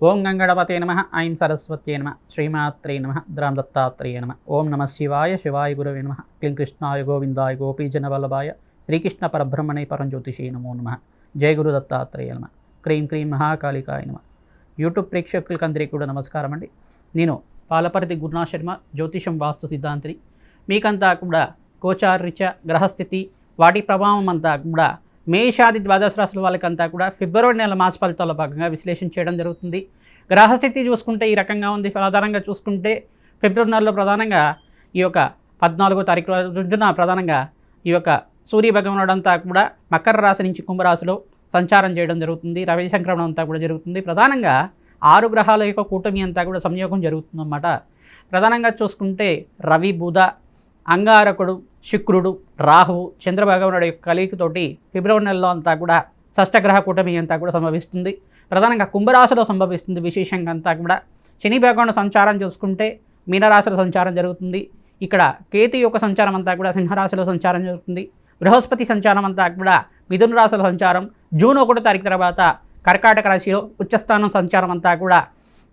ఓం గంగణపతే నమ ఐం సరస్వత్యే నమ శ్రీమాత్రే నమ ద్రాం దత్తాత్రేయ నమ ఓం నమ శివాయ శివాయ గురవే నమ క్లీం కృష్ణాయ గోవిందాయ గోపీజన వల్లభాయ శ్రీకృష్ణ పరబ్రహ్మణే పరంజ్యోతిషే నమో నమ జయ గురు దత్తాత్రేయ నమ క్రీం క్రీం మహాకాళికాయ నమ. యూట్యూబ్ ప్రేక్షకులకి అందరికీ కూడా నమస్కారం అండి. నేను పాలపర్తి గురునాథ్ శర్మ, జ్యోతిషం వాస్తు సిద్ధాంతిని. మీకంతా కూడా గోచారరీత్యా గ్రహస్థితి వాటి ప్రభావం అంతా కూడా మేషాది ద్వాదశ రాశుల వాళ్ళకంతా కూడా ఫిబ్రవరి నెల మాస ఫలితాల భాగంగా విశ్లేషణ చేయడం జరుగుతుంది. గ్రహస్థితి చూసుకుంటే ఈ రకంగా ఉంది. ఆధారంగా చూసుకుంటే ఫిబ్రవరి నెలలో ప్రధానంగా ఈ యొక్క 14వ తారీఖు రోజున ప్రధానంగా ఈ యొక్క సూర్య భగవానుడు అంతా కూడా మకర రాశి నుంచి కుంభరాశిలో సంచారం చేయడం జరుగుతుంది. రవి సంక్రమణం అంతా కూడా జరుగుతుంది. ప్రధానంగా 6 గ్రహాల యొక్క కూటమి అంతా కూడా సంయోగం జరుగుతుందన్నమాట. ప్రధానంగా చూసుకుంటే రవి, బుధ, అంగారకుడు, శుక్రుడు, రాహువు, చంద్రభగవానుడు యొక్క కలయికతోటి ఫిబ్రవరి నెలలో అంతా కూడా షష్టగ్రహ కూటమి అంతా కూడా సంభవిస్తుంది. ప్రధానంగా కుంభరాశిలో సంభవిస్తుంది. విశేషంగా అంతా కూడా శని భగవానుడు సంచారం చూసుకుంటే మీనరాశిలో సంచారం జరుగుతుంది. ఇక్కడ కేతు యొక్క సంచారం అంతా కూడా సింహరాశిలో సంచారం జరుగుతుంది. బృహస్పతి సంచారం అంతా కూడా మిథున రాశిలో సంచారం, జూన్ 1వ తారీఖు తర్వాత కర్కాటక రాశిలో ఉచ్చస్థానం సంచారం అంతా కూడా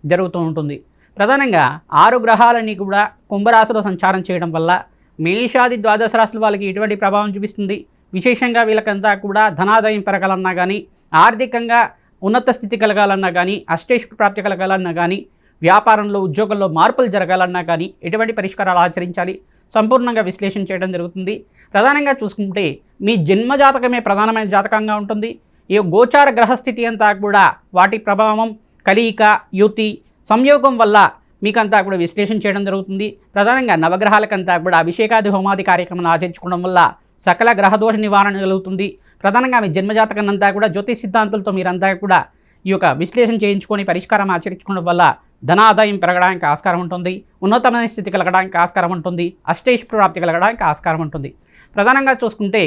జరుగుతూ ఉంటుంది. ప్రధానంగా 6 గ్రహాలని కూడా కుంభరాశిలో సంచారం చేయడం వల్ల మేషాది ద్వాదశ రాశుల వాళ్ళకి ఎటువంటి ప్రభావం చూపిస్తుంది. విశేషంగా వీళ్ళకంతా కూడా ధనాదాయం పెరగాలన్నా కానీ, ఆర్థికంగా ఉన్నత స్థితి కలగాలన్నా కానీ, అష్టైశ్వర్య ప్రాప్తి కలగాలన్నా కానీ, వ్యాపారంలో ఉద్యోగంలో మార్పులు జరగాలన్నా కానీ ఎటువంటి పరిష్కారాలు ఆచరించాలి సంపూర్ణంగా విశ్లేషణ చేయడం జరుగుతుంది. ప్రధానంగా చూసుకుంటే మీ జన్మజాతకమే ప్రధానమైన జాతకంగా ఉంటుంది. ఈ గోచార గ్రహస్థితి అంతా కూడా వాటి ప్రభావం, కలయిక, యుతి, సంయోగం వల్ల మీకంతా కూడా విశ్లేషణ చేయడం జరుగుతుంది. ప్రధానంగా నవగ్రహాలకంతా కూడా అభిషేకాది హోమాది కార్యక్రమాలు ఆచరించుకోవడం వల్ల సకల గ్రహదోష నివారణ కలుగుతుంది. ప్రధానంగా మీ జన్మజాతకం అంతా కూడా జ్యోతిష్ సిద్ధాంతాలతో మీరంతా కూడా ఈ యొక్క విశ్లేషణ చేయించుకొని పరిష్కారం ఆచరించుకోవడం వల్ల ధనాదాయం పెరగడానికి ఆస్కారం ఉంటుంది. ఉన్నతమైన స్థితి కలగడానికి ఆస్కారం ఉంటుంది. అష్టైశ్వర్య ప్రాప్తి కలగడానికి ఆస్కారం ఉంటుంది. ప్రధానంగా చూసుకుంటే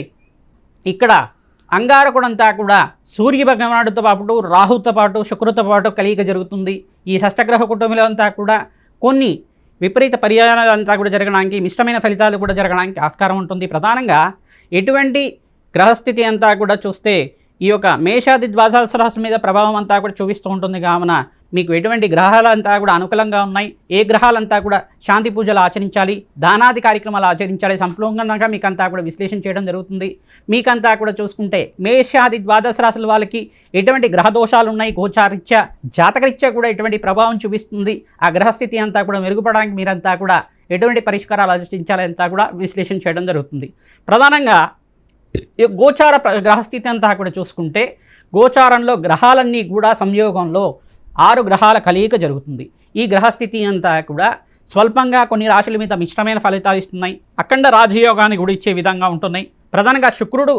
ఇక్కడ అంగారకుడంతా కూడా సూర్య భగవానుడితో పాటు, రాహుతో పాటు, శుక్రుతో పాటు కలయిక జరుగుతుంది. ఈ షష్టగ్రహ కుటుంబంలో అంతా కూడా కొన్ని విపరీత పర్యాయాలు అంతా కూడా జరగడానికి, మిశ్రమైన ఫలితాలు కూడా జరగడానికి ఆస్కారం ఉంటుంది. ప్రధానంగా ఎటువంటి గ్రహస్థితి అంతా కూడా చూస్తే ఈ యొక్క మేషాది ద్వాదశ రాశి మీద ప్రభావం అంతా కూడా చూపిస్తూ ఉంటుంది. కావున మీకు ఎటువంటి గ్రహాలంతా కూడా అనుకూలంగా ఉన్నాయి, ఏ గ్రహాలంతా కూడా శాంతి పూజలు ఆచరించాలి, దానాది కార్యక్రమాలు ఆచరించాలి సంపూర్ణంగా మీకంతా కూడా విశ్లేషణ చేయడం జరుగుతుంది. మీకంతా కూడా చూసుకుంటే మేషాది ద్వాదశ రాశుల వాళ్ళకి ఎటువంటి గ్రహదోషాలు ఉన్నాయి, గోచారీత్యా జాతకరీత్యా కూడా ఎటువంటి ప్రభావం చూపిస్తుంది, ఆ గ్రహస్థితి అంతా కూడా మెరుగుపడడానికి మీరంతా కూడా ఎటువంటి పరిష్కారాలు ఆచరించాలి అంతా కూడా విశ్లేషణ చేయడం జరుగుతుంది. ప్రధానంగా ఈ గోచార గ్రహస్థితి అంతా కూడా చూసుకుంటే గోచారంలో గ్రహాలన్నీ కూడా సంయోగంలో 6 గ్రహాల కలయిక జరుగుతుంది. ఈ గ్రహస్థితి అంతా కూడా స్వల్పంగా కొన్ని రాశుల మీద మిశ్రమైన ఫలితాలు ఇస్తున్నాయి. అఖండ రాజయోగాన్ని కూడా ఇచ్చే విధంగా ఉంటున్నాయి. ప్రధానంగా శుక్రుడు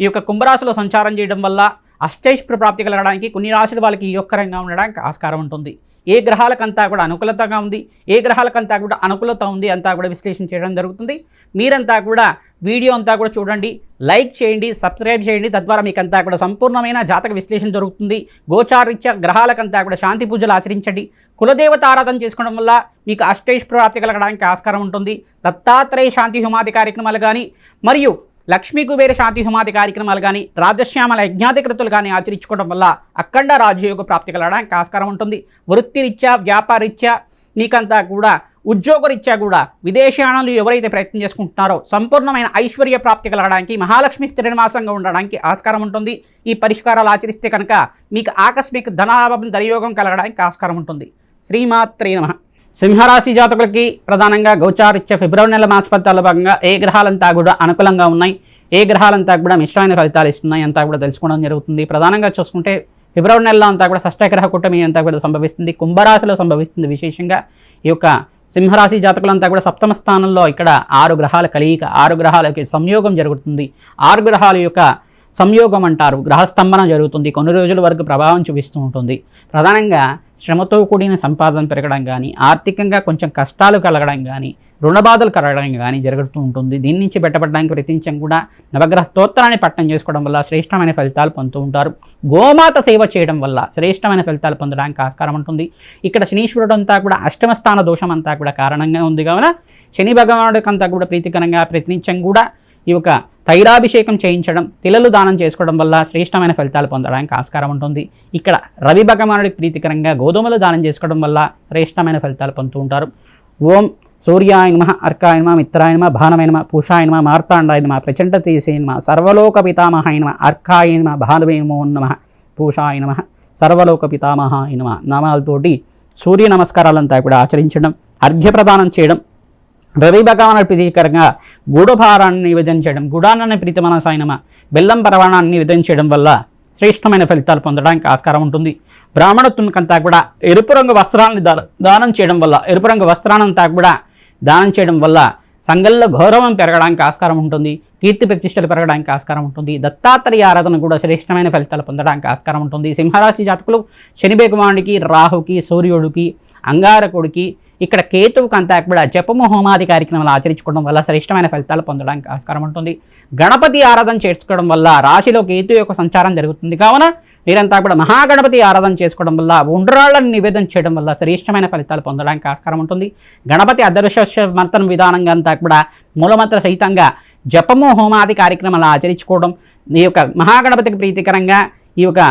ఈ యొక్క కుంభరాశిలో సంచారం చేయడం వల్ల అష్టైశ్వర్య ప్రాప్తి కలగడానికి, కొన్ని రాశుల వాళ్ళకి యోగకరంగా ఉండడానికి ఆస్కారం ఉంటుంది. ఏ గ్రహాలకంతా కూడా అనుకూలతగా ఉంది, ఏ గ్రహాలకంతా కూడా అనుకూలత ఉంది అంతా కూడా విశ్లేషణ చేయడం జరుగుతుంది. మీరంతా కూడా వీడియో అంతా కూడా చూడండి, లైక్ చేయండి, సబ్స్క్రైబ్ చేయండి. తద్వారా మీకంతా కూడా సంపూర్ణమైన జాతక విశ్లేషణ దొరుకుతుంది. గోచారీత్యా గ్రహాలకంతా కూడా శాంతి పూజలు ఆచరించండి. కులదేవత ఆరాధన చేసుకోవడం వల్ల మీకు అష్టైశ్వర్య ప్రాప్తి కలగడానికి ఆస్కారం ఉంటుంది. దత్తాత్రేయ శాంతి హోమాది కార్యక్రమాలు కానీ, మరియు లక్ష్మీ కుబేర శాంతి హోమాది కార్యక్రమాలు కానీ, రాజశ్యామల యజ్ఞాధికృతులు కానీ ఆచరించుకోవడం వల్ల అఖండ రాజయోగ ప్రాప్తి కలగడానికి ఆస్కారం ఉంటుంది. వృత్తిరీత్యా, వ్యాపారరీత్యా, మీకంతా కూడా ఉద్యోగరీత్యా కూడా విదేశాలలో ఎవరైతే ప్రయత్నం చేసుకుంటున్నారో సంపూర్ణమైన ఐశ్వర్య ప్రాప్తి కలగడానికి, మహాలక్ష్మి స్థిరనివాసంగా ఉండడానికి ఆస్కారం ఉంటుంది. ఈ పరిష్కారాలు ఆచరిస్తే కనుక మీకు ఆకస్మిక ధనాభం, ధనయోగం కలగడానికి ఆస్కారం ఉంటుంది. శ్రీమాత్రే నమః. సింహరాశి జాతకులకి ప్రధానంగా గోచారీత్యా ఫిబ్రవరి నెల మాస ఫలితాల భాగంగా ఏ గ్రహాలంతా కూడా అనుకూలంగా ఉన్నాయి, ఏ గ్రహాలంతా కూడా మిశ్రమైన ఫలితాలు ఇస్తున్నాయి అంతా కూడా తెలుసుకోవడం జరుగుతుంది. ప్రధానంగా చూసుకుంటే ఫిబ్రవరి నెలలో అంతా కూడా షష్టగ్రహ కూటమి అంతా కూడా సంభవిస్తుంది. కుంభరాశిలో సంభవిస్తుంది. విశేషంగా ఈ యొక్క సింహరాశి జాతకులంతా కూడా 7వ స్థానంలో ఇక్కడ 6 గ్రహాల కలయిక, 6 గ్రహాలకి సంయోగం జరుగుతుంది. 6 గ్రహాల యొక్క సంయోగం అంటారు. గ్రహస్తంభన జరుగుతుంది. కొన్ని రోజుల వరకు ప్రభావం చూపిస్తూ ఉంటుంది. ప్రధానంగా శ్రమతో కూడిన సంపాదన పెరగడం కానీ, ఆర్థికంగా కొంచెం కష్టాలు కలగడం కానీ, రుణబాధలు కలగడం కానీ జరుగుతూ ఉంటుంది. దీని నుంచి బయటపడడానికి ప్రతినిత్యం కూడా నవగ్రహ స్తోత్రాన్ని పఠనం చేసుకోవడం వల్ల శ్రేష్టమైన ఫలితాలు పొందుతూ ఉంటారు. గోమాత సేవ చేయడం వల్ల శ్రేష్టమైన ఫలితాలు పొందడానికి ఆస్కారం ఉంటుంది. ఇక్కడ శనీశ్వరుడు అంతా కూడా 8వ స్థాన దోషం అంతా కూడా కారణంగా ఉంది. కావున శని భగవానుడికి అంతా కూడా ప్రీతికరంగా ప్రతినిత్యం కూడా ఈ యొక్క తైలాభిషేకం చేయించడం, తిలలు దానం చేసుకోవడం వల్ల శ్రేష్టమైన ఫలితాలు పొందడానికి ఆస్కారం ఉంటుంది. ఇక్కడ రవి భగవానుడికి ప్రీతికరంగా గోధుమలు దానం చేసుకోవడం వల్ల శ్రేష్టమైన ఫలితాలు పొందుతూ ఉంటారు. ఓం సూర్యాయ నమః, అర్కాయ నమః, మిత్రాయ నమః, భానవే నమః, పూషాయ నమః, మార్తాండాయ నమః, ప్రచండ తేజసే నమః, సర్వలోక పితామహాయ నమః, అర్కాయ నమః, భానవే నమః, పూషాయ నమః, సర్వలోక పితామహాయ నమః నామాలతోటి సూర్య నమస్కారాలంతా కూడా ఆచరించడం, అర్ఘ్యప్రదానం చేయడం, రవి భగవానుడి ప్రీతికరంగా గూఢభారాన్ని నివేదన చేయడం, గుడాన్ని ప్రీతిమనసాయ నమః, బెల్లం పరవాణాన్ని నివేదన చేయడం వల్ల శ్రేష్టమైన ఫలితాలు పొందడానికి ఆస్కారం ఉంటుంది. బ్రాహ్మణత్వంకంతా కూడా ఎరుపు రంగు వస్త్రాన్ని దానం చేయడం వల్ల, ఎరుపు రంగు వస్త్రానంతా కూడా దానం చేయడం వల్ల సంఘంలో గౌరవం పెరగడానికి ఆస్కారం ఉంటుంది, కీర్తి ప్రతిష్టలు పెరగడానికి ఆస్కారం ఉంటుంది. దత్తాత్రేయ ఆరాధన కూడా శ్రేష్టమైన ఫలితాలు పొందడానికి ఆస్కారం ఉంటుంది. సింహరాశి జాతకులు శని భగవానుడికి, రాహుకి, సూర్యుడికి, అంగారకుడికి, ఇక్కడ కేతువుకి అంతా కూడా జపము హోమాది కార్యక్రమాలు ఆచరించుకోవడం వల్ల శ్రేష్టమైన ఫలితాలు పొందడానికి ఆస్కారం ఉంటుంది. గణపతి ఆరాధన చేసుకోవడం వల్ల రాశిలో కేతు యొక్క సంచారం జరుగుతుంది. కావున మీరంతా కూడా మహాగణపతి ఆరాధన చేసుకోవడం వల్ల, ఉండ్రాళ్లను నివేదన చేయడం వల్ల శ్రేష్టమైన ఫలితాలు పొందడానికి ఆస్కారం ఉంటుంది. గణపతి అదృశ్యమర్తన విధానంగా అంతా కూడా మూలమంత్ర సహితంగా జపము హోమాది కార్యక్రమాలు ఆచరించుకోవడం, ఈ యొక్క మహాగణపతికి ప్రీతికరంగా ఈ యొక్క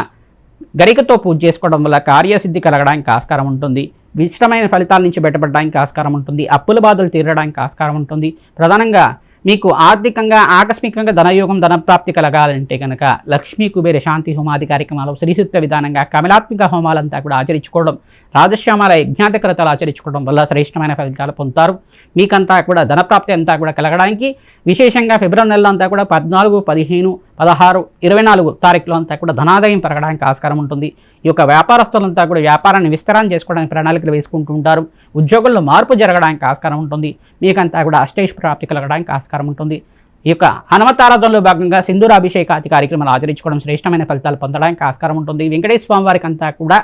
గరికతో పూజ చేసుకోవడం వల్ల కార్యసిద్ధి కలగడానికి ఆస్కారం ఉంటుంది. విశిష్టమైన ఫలితాల నుంచి బయటపడడానికి ఆస్కారం ఉంటుంది. అప్పుల బాధలు తీరడానికి ఆస్కారం ఉంటుంది. ప్రధానంగా మీకు ఆర్థికంగా ఆకస్మికంగా ధనయోగం, ధనప్రాప్తి కలగాలంటే కనుక లక్ష్మీ కుబేర శాంతి హోమాది కార్యక్రమాలు, శ్రీసూక్త విధానంగా కమలాత్మిక హోమాలంతా కూడా ఆచరించుకోవడం, రాజశ్యామాల యజ్ఞాధికరతలు ఆచరించుకోవడం వల్ల శ్రేష్టమైన ఫలితాలు పొందుతారు. మీకంతా కూడా ధనప్రాప్తి అంతా కూడా కలగడానికి విశేషంగా ఫిబ్రవరి నెలలో అంతా కూడా 14, 15, 16, 24 తారీఖులో అంతా కూడా ధనాదాయం పెరగడానికి ఆస్కారం ఉంటుంది. ఈ యొక్క వ్యాపారస్తులంతా కూడా వ్యాపారాన్ని విస్తరణ చేసుకోవడానికి ప్రణాళికలు వేసుకుంటూ ఉంటారు. ఉద్యోగుల్లో మార్పు జరగడానికి ఆస్కారం ఉంటుంది. మీకంతా కూడా అష్టైష్ ప్రాప్తి కలగడానికి ఆస్కారం ఉంటుంది. ఈ యొక్క హనుమతారాధనలో భాగంగా సింధూరాభిషేకాది కార్యక్రమాలు ఆచరించుకోవడం శ్రేష్టమైన ఫలితాలు పొందడానికి ఆస్కారం ఉంటుంది. వెంకటేశ్వర స్వామి వారికి అంతా కూడా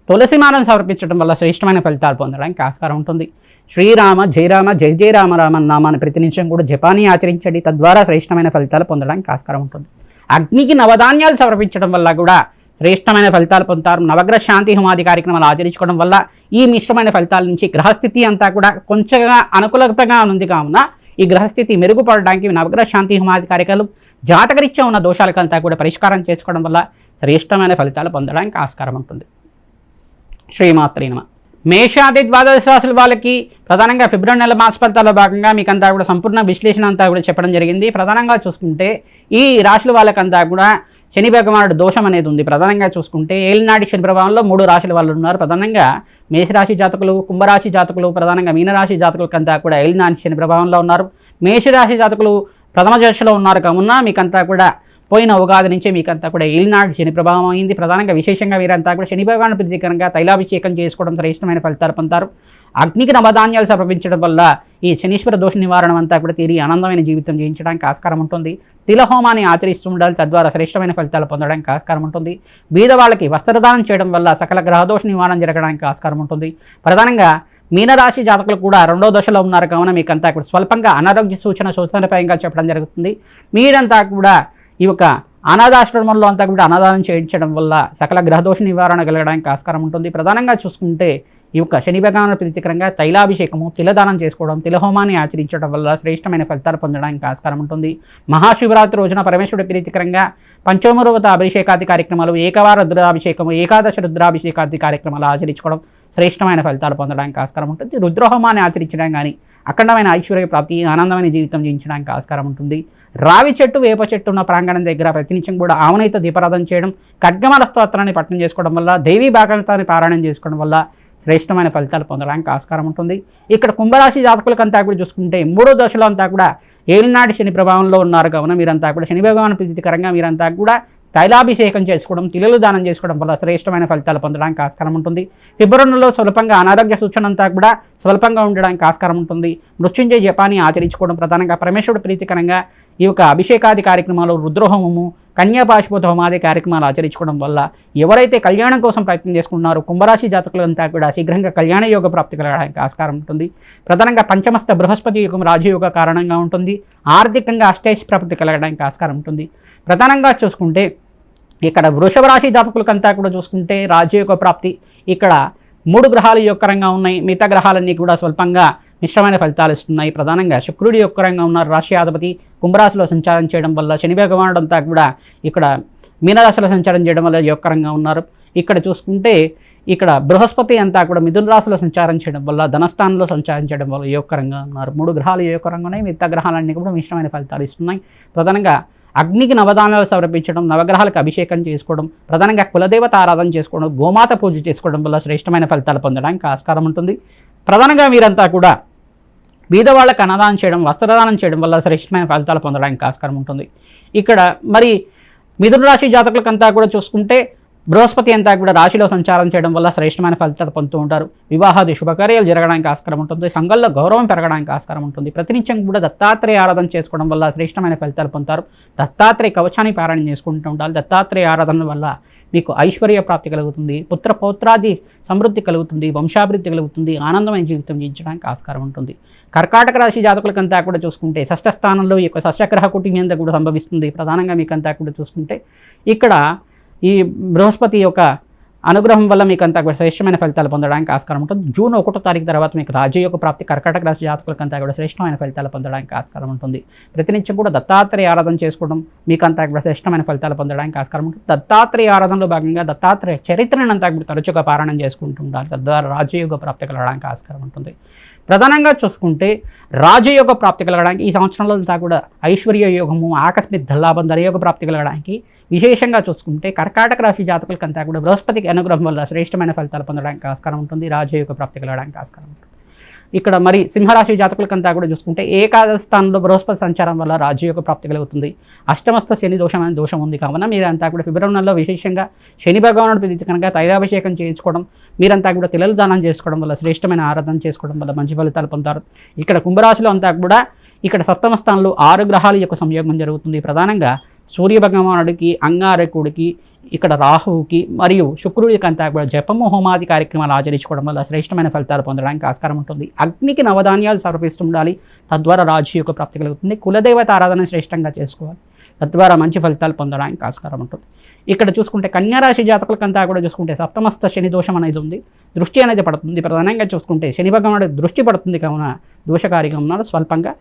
తులసిమాలను సమర్పించడం వల్ల శ్రేష్టమైన ఫలితాలు పొందడానికి ఆస్కారం ఉంటుంది. శ్రీరామ జయరామ జయ జయ రామ రామ నామాన్ని ప్రతినిత్యం కూడా జపాన్ని ఆచరించండి. తద్వారా శ్రేష్టమైన ఫలితాలు పొందడానికి ఆస్కారం ఉంటుంది. అగ్నికి నవధాన్యాలు సమర్పించడం వల్ల కూడా శ్రేష్టమైన ఫలితాలు పొందుతారు. నవగ్రహ శాంతి హోమాది కార్యక్రమాలు ఆచరించుకోవడం వల్ల ఈ మిశ్రమైన ఫలితాల నుంచి గ్రహస్థితి అంతా కూడా కొంచెంగా అనుకూలతగా ఉంది. కావున ఈ గ్రహస్థితి మెరుగుపడడానికి నవగ్రహ శాంతి హోమాది కార్యక్రమాలు జాతకరీత్యా ఉన్న దోషాలకంతా కూడా పరిష్కారం చేసుకోవడం వల్ల శ్రేష్టమైన ఫలితాలు పొందడానికి ఆస్కారం ఉంటుంది. శ్రీమాత్రే నమః. మేషాది ద్వాదశ రాశుల వాళ్ళకి ప్రధానంగా ఫిబ్రవరి నెల మాస ఫలితాల్లో భాగంగా మీకంతా కూడా సంపూర్ణ విశ్లేషణ అంతా కూడా చెప్పడం జరిగింది. ప్రధానంగా చూసుకుంటే ఈ రాశుల వాళ్ళకంతా కూడా శని భగవానుడు దోషం అనేది ఉంది. ప్రధానంగా చూసుకుంటే ఏలినాటి శని ప్రభావంలో 3 రాశుల వాళ్ళు ఉన్నారు. ప్రధానంగా మేషరాశి జాతకులు, కుంభరాశి జాతకులు, ప్రధానంగా మీనరాశి జాతకులకంతా కూడా ఏలినాటి శని ప్రభావంలో ఉన్నారు. మేషరాశి జాతకులు ప్రథమ దశలో ఉన్నారు. కావున మీకంతా కూడా పోయిన ఉగాది నుంచే మీకంతా కూడా ఏలినాటి శని ప్రభావం అయింది. ప్రధానంగా విశేషంగా వీరంతా కూడా శని భగవాను ప్రీతికరంగా తైలాభిషేకం చేసుకోవడం శ్రేష్టమైన ఫలితాలు పొందుతారు. అగ్నికి నవధాన్యాలు సమర్పించడం వల్ల ఈ శనీశ్వర దోష నివారణ అంతా కూడా తీరి ఆనందమైన జీవితం జీవించడానికి ఆస్కారం ఉంటుంది. తిలహోమాన్ని ఆచరిస్తూ ఉండాలి. తద్వారా శ్రేష్టమైన ఫలితాలు పొందడానికి ఆస్కారం ఉంటుంది. బీద వాళ్ళకి వస్త్రదానం చేయడం వల్ల సకల గ్రహదోష నివారణ జరగడానికి ఆస్కారం ఉంటుంది. ప్రధానంగా మీనరాశి జాతకులు కూడా 2వ దశలో ఉన్నారు. కావున మీకంతా కూడా స్వల్పంగా అనారోగ్య సూచనపరంగా చెప్పడం జరుగుతుంది. మీరంతా కూడా ఈ యొక్క అనాథాశ్రమంలో అంతా కూడా అన్నదానం చేయించడం వల్ల సకల గ్రహదోష నివారణ కలగడానికి ఆస్కారం ఉంటుంది. ప్రధానంగా చూసుకుంటే ఈ యొక్క శని భగవాను ప్రీతికరంగా తైలాభిషేకము, తిలదానం చేసుకోవడం, తిలహోమాన్ని ఆచరించడం వల్ల శ్రేష్టమైన ఫలితాలు పొందడానికి ఆస్కారం ఉంటుంది. మహాశివరాత్రి రోజున పరమేశ్వరుడి ప్రీతికరంగా పంచమూర్వత అభిషేకాది కార్యక్రమాలు, ఏకవార రుద్రాభిషేకము, ఏకాదశ రుద్రాభిషేకాది కార్యక్రమాలు ఆచరించుకోవడం శ్రేష్టమైన ఫలితాలు పొందడానికి ఆస్కారం ఉంటుంది. రుద్రహోమాన్ని ఆచరించడం కానీ అఖండమైన ఐశ్వర్య ప్రాప్తి, ఆనందమైన జీవితం జీవించడానికి ఆస్కారం ఉంటుంది. రావి చెట్టు, వేప చెట్టు ఉన్న ప్రాంగణం దగ్గర ప్రతినిత్యం కూడా ఆవునైతో దీపారాధన చేయడం, ఖడ్గమాల స్తోత్రాన్ని పఠనం చేసుకోవడం వల్ల, దేవీ భాగవతాన్ని పారాయణం చేసుకోవడం వల్ల శ్రేష్టమైన ఫలితాలు పొందడానికి ఆస్కారం ఉంటుంది. ఇక్కడ కుంభరాశి జాతకులకంతా కూడా చూసుకుంటే 3వ దశలో అంతా కూడా ఏలినాటి శని ప్రభావంలో ఉన్నారు. కావున మీరంతా కూడా శని భగవాను ప్రీతికరంగా మీరంతా కూడా తైలాభిషేకం చేసుకోవడం, తిలలు దానం చేసుకోవడం వల్ల శ్రేష్టమైన ఫలితాలు పొందడానికి ఆస్కారం ఉంటుంది. ఫిబ్రవరి నెలలో స్వల్పంగా అనారోగ్య సూచన అంతా కూడా స్వల్పంగా ఉండడానికి ఆస్కారం ఉంటుంది. మృత్యుంజయ జపాన్ని ఆచరించుకోవడం, ప్రధానంగా పరమేశ్వరుడు ప్రీతికరంగా ఈ యొక్క అభిషేకాది కార్యక్రమాలు, రుద్రహోమము, కన్యాపాశుపత హోమాది కార్యక్రమాలు ఆచరించుకోవడం వల్ల ఎవరైతే కళ్యాణం కోసం ప్రయత్నం చేసుకున్నారో కుంభరాశి జాతకులంతా కూడా శీఘ్రంగా కళ్యాణ యోగ ప్రాప్తి కలగడానికి ఆస్కారం ఉంటుంది. ప్రధానంగా పంచమస్త బృహస్పతి యుగం రాజయోగ కారణంగా ఉంటుంది. ఆర్థికంగా అష్టైష్ ప్రాప్తి కలగడానికి ఆస్కారం ఉంటుంది. ప్రధానంగా చూసుకుంటే ఇక్కడ వృషభ రాశి జాతకులకంతా కూడా చూసుకుంటే రాజయోగ ప్రాప్తి, ఇక్కడ 3 గ్రహాలు యోగకరంగా ఉన్నాయి. మిగతా గ్రహాలన్నీ కూడా స్వల్పంగా మిశ్రమైన ఫలితాలు ఇస్తున్నాయి. ప్రధానంగా శుక్రుడి యొక్క రంగా ఉన్న రాశ్యాధిపతి కుంభరాశిలో సంచారం చేయడం వల్ల, శని భగవానుడు అంతా కూడా ఇక్కడ మీనరాశిలో సంచారం చేయడం వల్ల యోగకరంగా ఉన్నారు. ఇక్కడ చూసుకుంటే ఇక్కడ బృహస్పతి అంతా కూడా మిథున రాశిలో సంచారం చేయడం వల్ల, ధనస్థానంలో సంచారం చేయడం వల్ల యోగకరంగా ఉన్నారు. 3 గ్రహాలు యోగకరంగా ఉన్నాయి. మిగతా గ్రహాలన్నీ కూడా మిశ్రమైన ఫలితాలు ఇస్తున్నాయి. ప్రధానంగా అగ్నికి నవదానాలు సమర్పించడం, నవగ్రహాలకు అభిషేకం చేసుకోవడం, ప్రధానంగా కులదేవత ఆరాధన చేసుకోవడం, గోమాత పూజ చేసుకోవడం వల్ల శ్రేష్టమైన ఫలితాలు పొందడానికి ఆస్కారం ఉంటుంది. ప్రధానంగా మీరంతా కూడా బీదవాళ్ళకు అన్నదానం చేయడం, వస్త్రదానం చేయడం వల్ల శ్రేష్టమైన ఫలితాలు పొందడానికి ఆస్కారం ఉంటుంది. ఇక్కడ మరి మిథున రాశి జాతకులకంతా కూడా చూసుకుంటే బృహస్పతి అంతా కూడా రాశిలో సంచారం చేయడం వల్ల శ్రేష్టమైన ఫలితాలు పొందుతూ ఉంటారు. వివాహాది శుభకార్యాలు జరగడానికి ఆస్కారం ఉంటుంది. సంఘంలో గౌరవం పెరగడానికి ఆస్కారం ఉంటుంది. ప్రతినిత్యం కూడా దత్తాత్రేయ ఆరాధన చేసుకోవడం వల్ల శ్రేష్టమైన ఫలితాలు పొందుతారు. దత్తాత్రేయ కవచాన్ని పారాయణ చేసుకుంటూ ఉండాలి. దత్తాత్రేయ ఆరాధన వల్ల మీకు ఐశ్వర్య ప్రాప్తి కలుగుతుంది, పుత్ర పౌత్రాది సమృద్ధి కలుగుతుంది, వంశాభివృద్ధి కలుగుతుంది, ఆనందమైన జీవితం జీవించడానికి ఆస్కారం ఉంటుంది. కర్కాటక రాశి జాతకులకంతా కూడా చూసుకుంటే షష్ఠ స్థానంలో ఈ యొక్క షష్ఠగ్రహ కుటుంబం అంతా కూడా సంభవిస్తుంది. ప్రధానంగా మీకంతా కూడా చూసుకుంటే ఇక్కడ ఈ బృహస్పతి యొక్క అనుగ్రహం వల్ల మీకు అంతా కూడా శ్రేష్టమైన ఫలితాలు పొందడానికి ఆస్కారం ఉంటుంది. జూన్ 1వ తారీఖు తర్వాత మీకు రాజయోగ ప్రాప్తి కర్కాటక రాశి జాతకులకంతా కూడా శ్రేష్టమైన ఫలితాలు పొందడానికి ఆస్కారం ఉంటుంది. ప్రతినిత్యం కూడా దత్తాత్రేయ ఆరాధన చేసుకోవడం మీకంతా కూడా శ్రేష్టమైన ఫలితాలు పొందడానికి ఆస్కారం ఉంటుంది. దత్తాత్రేయ ఆరాధనలో భాగంగా దత్తాత్రేయ చరిత్రను అంతా కూడా తరచుగా పారాయణం చేసుకుంటూ ఉండాలి. తద్వారా రాజయోగ ప్రాప్తి కలగడానికి ఆస్కారం ఉంటుంది. ప్రధానంగా చూసుకుంటే రాజయోగ ప్రాప్తి కలగడానికి ఈ సంవత్సరంలో అంతా కూడా ఐశ్వర్య యోగము, ఆకస్మిక ధనలాభం, ధనయోగ ప్రాప్తి కలగడానికి విశేషంగా చూసుకుంటే కర్కాటక రాశి జాతకులకంతా కూడా బృహస్పతికి అనుగ్రహం వల్ల శ్రేష్టమైన ఫలితాలు పొందడానికి ఆస్కారం ఉంటుంది. రాజయోగ ప్రాప్తి కలగడానికి ఆస్కారం ఉంటుంది. ఇక్కడ మరి సింహరాశి జాతకులకంతా కూడా చూసుకుంటే ఏకాదశ స్థానంలో బృహస్పతి సంచారం వల్ల రాజయోగ ప్రాప్తి కలుగుతుంది. అష్టమస్థ శని దోషం అనే దోషం ఉంది కావున మీరంతా కూడా ఫిబ్రవరి నెలలో విశేషంగా శని భగవానుడి ప్రీతి కనుక తైలాభిషేకం చేయించుకోవడం, మీరంతా కూడా తిలలు దానం చేసుకోవడం వల్ల, శ్రేష్టమైన ఆరాధన చేసుకోవడం వల్ల మంచి ఫలితాలు పొందుతారు. ఇక్కడ కుంభరాశిలో అంతా కూడా ఇక్కడ సప్తమ స్థానంలో 6 గ్రహాల యొక్క సంయోగం జరుగుతుంది. ప్రధానంగా సూర్య భగవానుడికి, అంగారకుడికి, ఇక్కడ రాహువుకి మరియు శుక్రుడికి అంతా కూడా జపము హోమాది కార్యక్రమాలు ఆచరించుకోవడం వల్ల శ్రేష్టమైన ఫలితాలు పొందడానికి ఆస్కారం ఉంటుంది. అగ్నికి నవధాన్యాలు సమర్పిస్తూ ఉండాలి. తద్వారా రాజయోగ ప్రాప్తి కలుగుతుంది. కులదేవత ఆరాధన శ్రేష్టంగా చేసుకోవాలి. తద్వారా మంచి ఫలితాలు పొందడానికి ఆస్కారం ఉంటుంది. ఇక్కడ చూసుకుంటే కన్యారాశి జాతకులకంతా కూడా చూసుకుంటే సప్తమస్థ శని దోషం అనేది ఉంది. దృష్టి అనేది పడుతుంది. ప్రధానంగా చూసుకుంటే శని భగవానుడి దృష్టి పడుతుంది కావున దోషకారిగా ఉన్నారు. స్వల్పంగా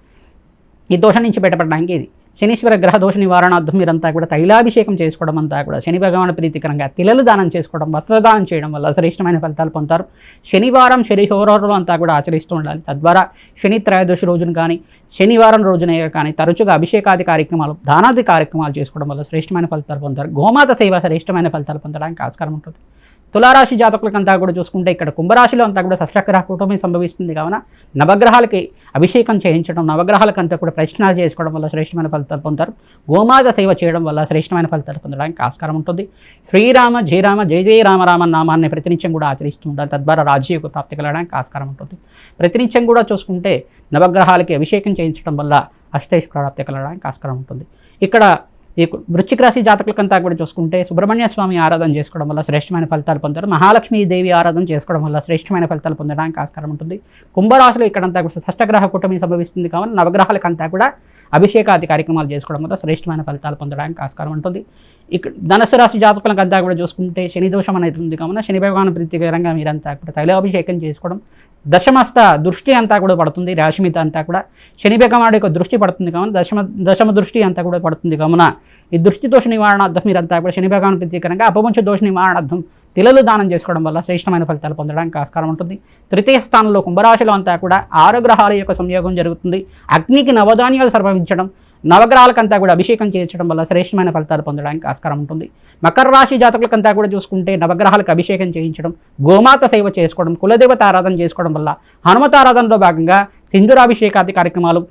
ఈ దోషం నుంచి బయటపడడానికి ఇది శనీశ్వర గ్రహ దోష నివారణార్థం మీరంతా కూడా తైలాభిషేకం చేసుకోవడం అంతా కూడా శని భగవాను ప్రీతికరంగా తిలలు దానం చేసుకోవడం, వస్త్రదానం చేయడం వల్ల శ్రేష్టమైన ఫలితాలు పొందుతారు. శనివారం శని హోరాలు అంతా కూడా ఆచరిస్తూ ఉండాలి. తద్వారా శని త్రయోదశి రోజున కానీ శనివారం రోజున కానీ తరచుగా అభిషేకాది కార్యక్రమాలు, దానాది కార్యక్రమాలు చేసుకోవడం వల్ల శ్రేష్టమైన ఫలితాలు పొందుతారు. గోమాత సేవ శ్రేష్టమైన ఫలితాలు పొందడానికి ఆస్కారం ఉంటుంది. తులారాశి జాతకులకంతా కూడా చూసుకుంటే ఇక్కడ కుంభరాశిలో అంతా కూడా షష్ఠగ్రహ కూటమి సంభవిస్తుంది కావున నవగ్రహాలకి అభిషేకం చేయించడం, నవగ్రహాలకంతా కూడా ప్రదక్షిణాలు చేసుకోవడం వల్ల శ్రేష్టమైన ఫలితాలు పొందుతారు. గోమాత సేవ చేయడం వల్ల శ్రేష్టమైన ఫలితాలు పొందడానికి ఆస్కారం ఉంటుంది. శ్రీరామ జయరామ జయ జయ రామ రామ నామాన్ని ప్రతినిత్యం కూడా ఆచరిస్తూ ఉండాలి. తద్వారా రాజ్యయోగ ప్రాప్తి కలగడానికి ఆస్కారం ఉంటుంది. ప్రతినిత్యం కూడా చూసుకుంటే నవగ్రహాలకి అభిషేకం చేయించడం వల్ల అష్టైశ్వర్య ప్రాప్తి కలగడానికి ఆస్కారం ఉంటుంది. ఇక్కడ ఈ వృశ్చిక రాశి జాతకులకంతా కూడా చూసుకుంటే సుబ్రహ్మణ్య స్వామి ఆరాధన చేసుకోవడం వల్ల శ్రేష్టమైన ఫలితాలు పొందారు. మహాలక్ష్మీదేవి ఆరాధన చేసుకోవడం వల్ల శ్రేష్టమైన ఫలితాలు పొందడానికి ఆస్కారం ఉంటుంది. కుంభరాశిలో ఇక్కడంతా కూడా షష్ఠగ్రహ కూటమి సంభవిస్తుంది కావున నవగ్రహాలకంతా కూడా అభిషేకాది కార్యక్రమాలు చేసుకోవడం వల్ల శ్రేష్టమైన ఫలితాలు పొందడానికి ఆస్కారం ఉంటుంది. ఇక్కడ ధనుసు రాశి జాతకులకంతా కూడా చూసుకుంటే శని దోషం అనేది ఉంది కావున శని భగవాను ప్రీతికరంగా మీరంతా కూడా తైలాభిషేకం చేసుకోవడం, దశమస్థ దృష్టి అంతా కూడా పడుతుంది. రాశి మీద అంతా కూడా శని భగవానుడి యొక్క దృష్టి పడుతుంది కావున దశమ దృష్టి అంతా కూడా పడుతుంది కావున ఈ దృష్టి దోష నివారణార్థం మీరంతా కూడా శని భగవాను ప్రీతికరంగా అపవంచ దోష నివారణార్థం తిలలు దానం చేసుకోవడం వల్ల శ్రేష్టమైన ఫలితాలు పొందడానికి ఆస్కారం ఉంటుంది. తృతీయ స్థానంలో కుంభరాశిలో అంతా కూడా 6 గ్రహాల యొక్క సంయోగం జరుగుతుంది. అగ్నికి నవధాన్యాలు సమర్పించడం, నవగ్రహాలకంతా కూడా అభిషేకం చేయించడం వల్ల శ్రేష్టమైన ఫలితాలు పొందడానికి ఆస్కారం ఉంటుంది. మకర రాశి జాతకులకంతా కూడా చూసుకుంటే నవగ్రహాలకు అభిషేకం చేయించడం, గోమాత సేవ చేసుకోవడం, కులదేవత ఆరాధన చేసుకోవడం వల్ల హనుమత ఆరాధనలో భాగంగా సింధూరాభిషేకాది కార్యక్రమాలు,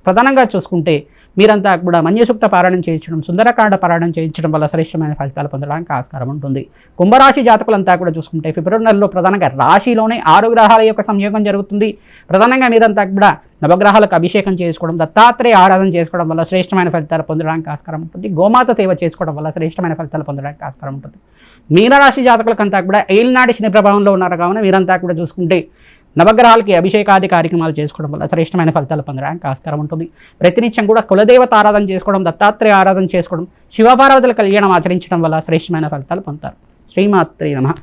ప్రధానంగా చూసుకుంటే మీరంతా కూడా మన్యసూక్త పారాయణం చేయించడం, సుందరకాండ పారాయణం చేయించడం వల్ల శ్రేష్టమైన ఫలితాలు పొందడానికి ఆస్కారం ఉంటుంది. కుంభరాశి జాతకులంతా కూడా చూసుకుంటే ఫిబ్రవరి నెలలో ప్రధానంగా రాశిలోనే 6 గ్రహాల యొక్క సంయోగం జరుగుతుంది. ప్రధానంగా మీరంతా కూడా నవగ్రహాలకు అభిషేకం చేసుకోవడం, దత్తాత్రేయ ఆరాధన చేసుకోవడం వల్ల శ్రేష్టమైన ఫలితాలు పొందడానికి ఆస్కారం ఉంటుంది. గోమాత సేవ చేసుకోవడం వల్ల శ్రేష్టమైన ఫలితాలు పొందడానికి ఆస్కారం ఉంటుంది. మీనరాశి జాతకులకంతా కూడా ఏలినాటి శని ప్రభావంలో ఉన్నారు కావున మీరంతా కూడా చూసుకుంటే నవగ్రహాలకి అభిషేకాది కార్యక్రమాలు చేసుకోవడం వల్ల శ్రేష్టమైన ఫలితాలు పొందడానికి ఆస్కారం ఉంటుంది. ప్రతినిత్యం కూడా కులదేవత ఆరాధన చేసుకోవడం, దత్తాత్రేయ ఆరాధన చేసుకోవడం, శివపార్వతుల కళ్యాణం ఆచరించడం వల్ల శ్రేష్టమైన ఫలితాలు పొందుతారు. శ్రీమాత్రే నమః.